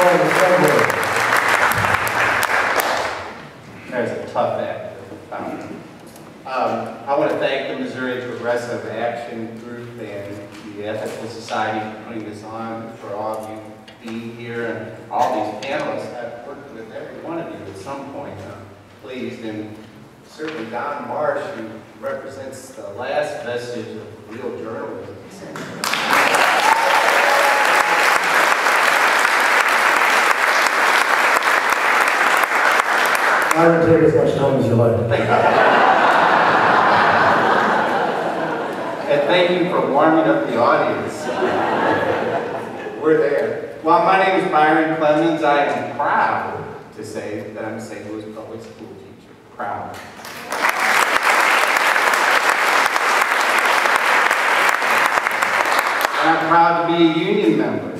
called the subway. There's a tough act. I want to thank the Missouri Progressive Action Group and the Ethical Society for putting this on, for all of you being here, and all these panelists. I've worked with every one of you at some point, pleased, and certainly Don Marsh, who represents the last vestige of real journalism. Byron, take as much time as you like. And thank you for warming up the audience. We're there. Well, my name is Byron Clemens. I am proud to say that I'm a St. Louis public school teacher. Proud. And I'm proud to be a union member.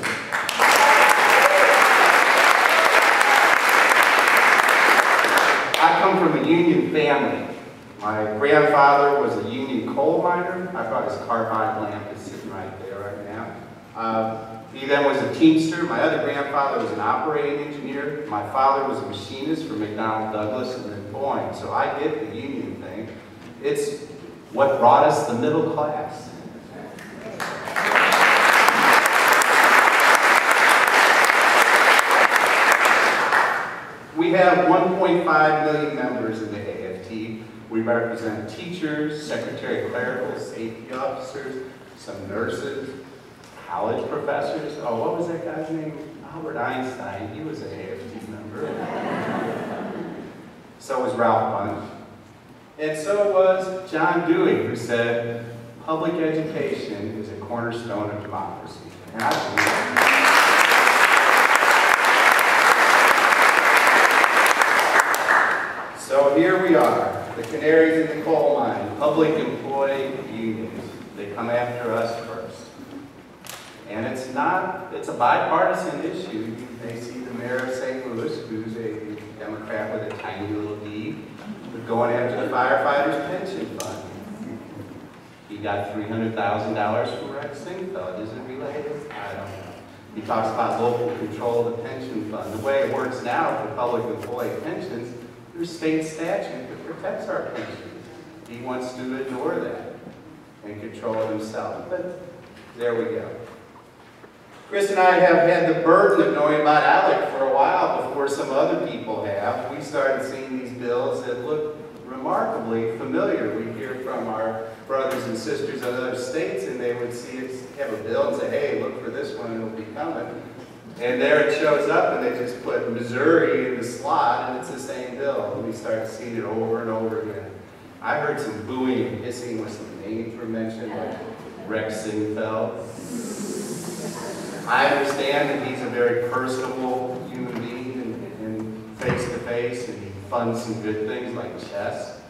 I come from a union family. My grandfather was a union coal miner. I brought his carbide lamp, is sitting right there right now. He then was a teamster. My other grandfather was an operating engineer. My father was a machinist for McDonnell Douglas and then Boeing. So I get the union thing. It's what brought us the middle class. We have 1.5 million members in the AFT. We represent teachers, secretary clericals, safety officers, some nurses, college professors. Oh, what was that guy's name? Albert Einstein. He was an AFT member. So was Ralph Bunche. And so was John Dewey, who said, public education is a cornerstone of democracy. And I believe that. So here we are, the canaries in the coal mine, public employee unions. They come after us first. And it's a bipartisan issue. They see the mayor of St. Louis, who's a Democrat with a tiny little D, going after the firefighters' pension fund. He got $300,000 from Rex Sinquefield. Is it related? I don't know. He talks about local control of the pension fund. The way it works now for public employee pensions, there's state statute that protects our pensions. He wants to ignore that and control it himself. But there we go. Chris and I have had the burden of knowing about ALEC for a while before some other people have. We started seeing these bills that look remarkably familiar. We hear from our brothers and sisters in other states, and they would see us have a bill and say, hey, look for this one, it'll be coming. And there it shows up, and they just put Missouri in the slot, and it's the same bill. And we start seeing it over and over again. I heard some booing and hissing when some names were mentioned, like Rex Sinquefield. I understand that he's a very personable human being and face-to-face, and he funds some good things like chess.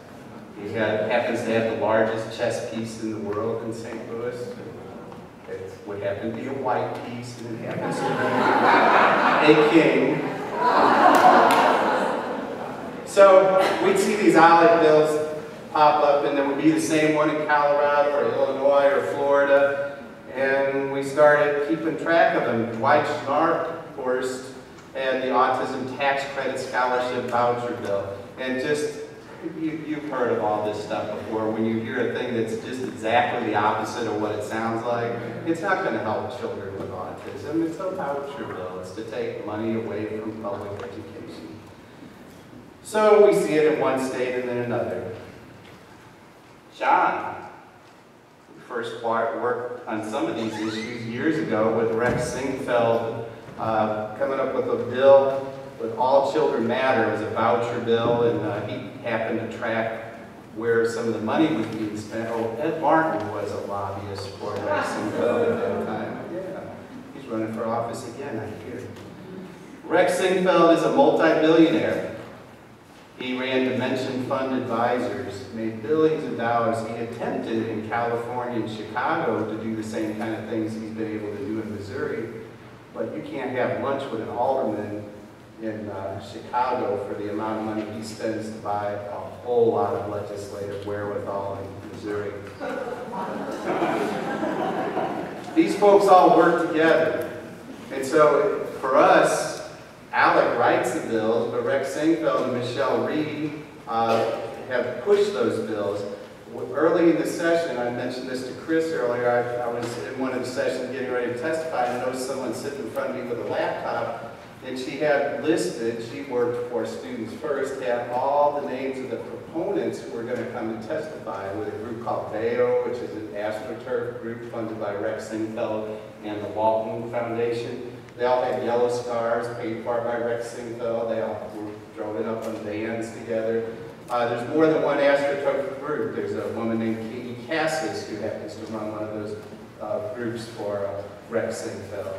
He happens to have the largest chess piece in the world in St. Louis. It would happen to be a white piece, and it happens to be a king. So we'd see these ALEC bills pop up, and there would be the same one in Colorado or Illinois or Florida, and we started keeping track of them. Dwight Schnarr, of course, had the Autism Tax Credit Scholarship Voucher Bill, and just you've heard of all this stuff before. When you hear a thing that's just exactly the opposite of what it sounds like, it's not going to help children with autism. It's a voucher bill. It's to take money away from public education. So we see it in one state and then another. John, who first worked on some of these issues years ago with Rex Sinquefield, coming up with a bill with All Children Matter. It was a voucher bill, and he happened to track where some of the money was being spent. Oh, Ed Martin was a lobbyist for Rex Sinquefield at that time. Yeah, he's running for office again, I hear. Rex Sinquefield is a multi-billionaire. He ran Dimension Fund Advisors, made billions of dollars. He attempted in California and Chicago to do the same kind of things he's been able to do in Missouri, but you can't have lunch with an alderman in Chicago for the amount of money he spends to buy a whole lot of legislative wherewithal in Missouri. These folks all work together. And so for us, ALEC writes the bills, but Rex Singfeld and Michelle Reed have pushed those bills. Early in the session, I mentioned this to Chris earlier, I was in one of the sessions getting ready to testify, and I noticed someone sitting in front of me with a laptop, and she had listed, she worked for Students First, had all the names of the proponents who were going to come and testify with a group called BAO, which is an AstroTurf group funded by Rex Singfeld and the Walton Foundation. They all had yellow scars paid for by Rex Singfeld. They all drove it up on vans together. There's more than one AstroTurf group. There's a woman named Katie Cassis who happens to run one of those groups for Rex Singfeld.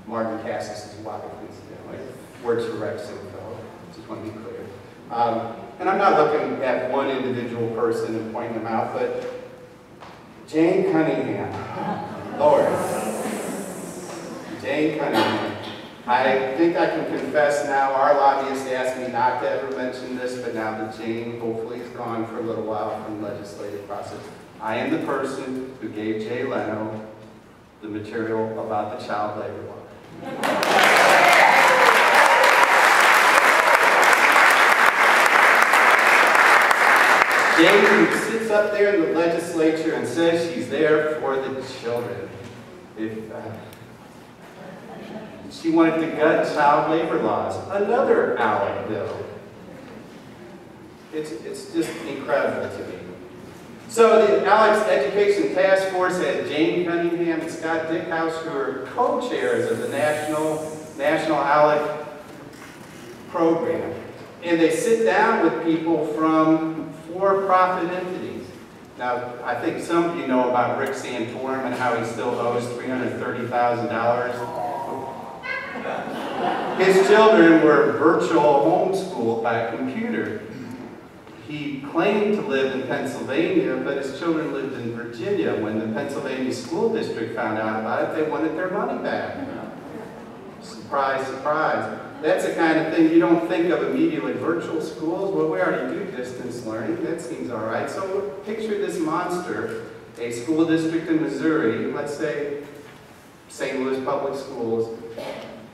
Martin Cassis' wife, incidentally, works for Rex Singfeld. Just want to be clear. And I'm not looking at one individual person and pointing them out, but Jane Cunningham, Lord. Jane Cunningham. I think I can confess now, our lobbyist asked me not to ever mention this, but now that Jane hopefully is gone for a little while from the legislative process, I am the person who gave Jay Leno the material about the child labor law. Jane sits up there in the legislature and says she's there for the children. She wanted to gut child labor laws, another ALEC bill. It's just incredible to me. So the ALEC's Education Task Force had Jane Cunningham and Scott Dickhouse, who are co-chairs of the National ALEC program. And they sit down with people from for-profit entities. Now, I think some of you know about Rick Santorum and how he still owes $330,000. His children were virtual homeschooled by a computer. He claimed to live in Pennsylvania, but his children lived in Virginia. When the Pennsylvania school district found out about it, they wanted their money back. Surprise, surprise. That's the kind of thing you don't think of immediately. Virtual schools, well, we already do distance learning. That seems all right. So picture this monster, a school district in Missouri, let's say St. Louis Public Schools,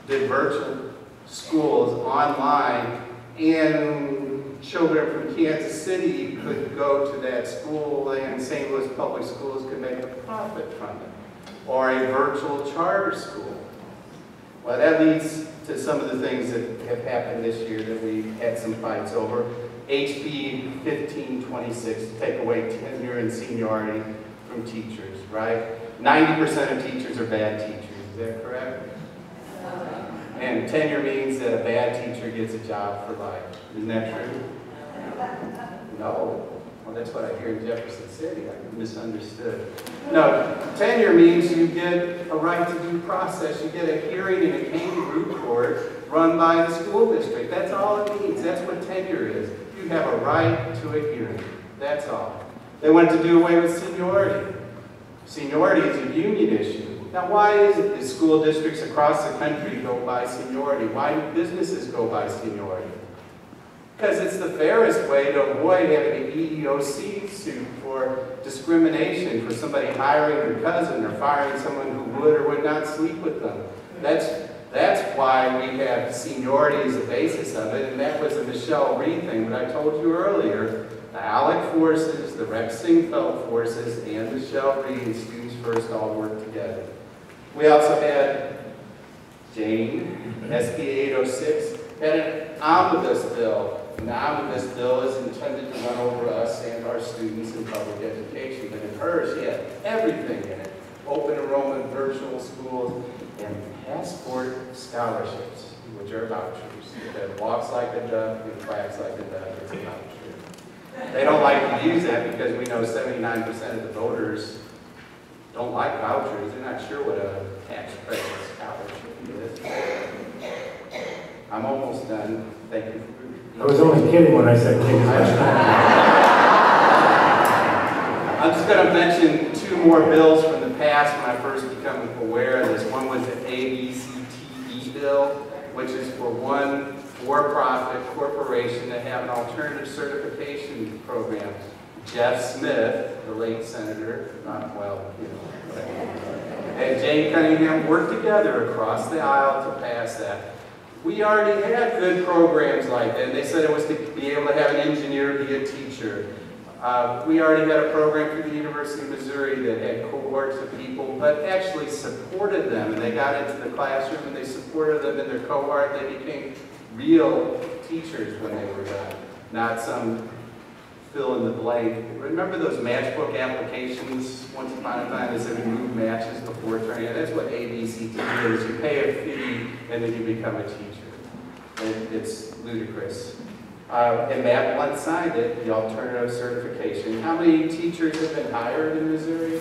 did virtual schools online, and children from Kansas City could go to that school, and St. Louis Public Schools could make a profit from it. Or a virtual charter school. Well, that leads to some of the things that have happened this year that we had some fights over. HB 1526, to take away tenure and seniority from teachers, right? 90% of teachers are bad teachers, is that correct? And tenure means that a bad teacher gets a job for life. Isn't that true? No. Well, that's what I hear in Jefferson City. I misunderstood. No, tenure means you get a right to due process. You get a hearing in a kangaroo court run by the school district. That's all it means. That's what tenure is. You have a right to a hearing. That's all. They wanted to do away with seniority. Seniority is a union issue. Now, why is it that school districts across the country go by seniority? Why do businesses go by seniority? Because it's the fairest way to avoid having an EEOC suit for discrimination, for somebody hiring their cousin or firing someone who would or would not sleep with them. That's why we have seniority as a basis of it, and that was a Michelle Reed thing, what I told you earlier. The ALEC forces, the Rex Singfeld forces, and Michelle Reed and Students First all work together. We also had Jane, SB 806, had an omnibus bill. And the omnibus bill is intended to run over us and our students in public education. But in hers, she had everything in it. Open enrollment, virtual schools, and passport scholarships, which are vouchers. That walks like a duck and quacks like a duck, it's a voucher. They don't like to use that because we know 79% of the voters don't like vouchers. They're not sure what a tax credit scholarship is. I'm almost done. Thank you. I was only kidding when I said kids. I'm just going to mention two more bills from the past when I first became aware of this. One was the ABCTE bill, which is for one for-profit corporation to have an alternative certification program. Jeff Smith, the late senator, and Jane Cunningham worked together across the aisle to pass that. We already had good programs like that, and they said it was to be able to have an engineer be a teacher. We already had a program through the University of Missouri that had cohorts of people, but actually supported them, and they got into the classroom and they supported them in their cohort. They became real teachers when they were done, not some fill in the blank. Remember those matchbook applications? Once upon a time, they said we move matches before training. That's what ABCT is. You pay a fee and then you become a teacher. And it's ludicrous. And Matt once signed it, the alternative certification. How many teachers have been hired in Missouri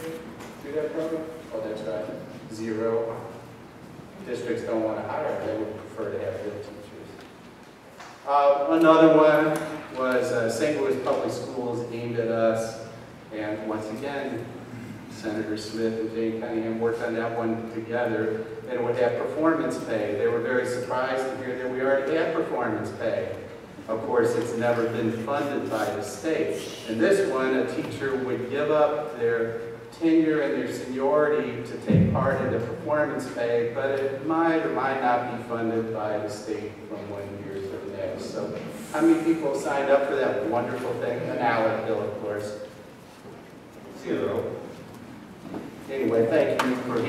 through that program? Oh, that's right. 0. Districts don't want to hire. They would prefer to have good teachers. Another one was St. Louis Public Schools aimed at us. And once again, Senator Smith and Jane Cunningham worked on that one together. And it would have performance pay. They were very surprised to hear that we already had performance pay. Of course, it's never been funded by the state. In this one, a teacher would give up their tenure and their seniority to take part in the performance pay, but it might or might not be funded by the state from one year to the next. So how many people signed up for that wonderful thing? An ALEC bill, of course. 0. Anyway, thank you for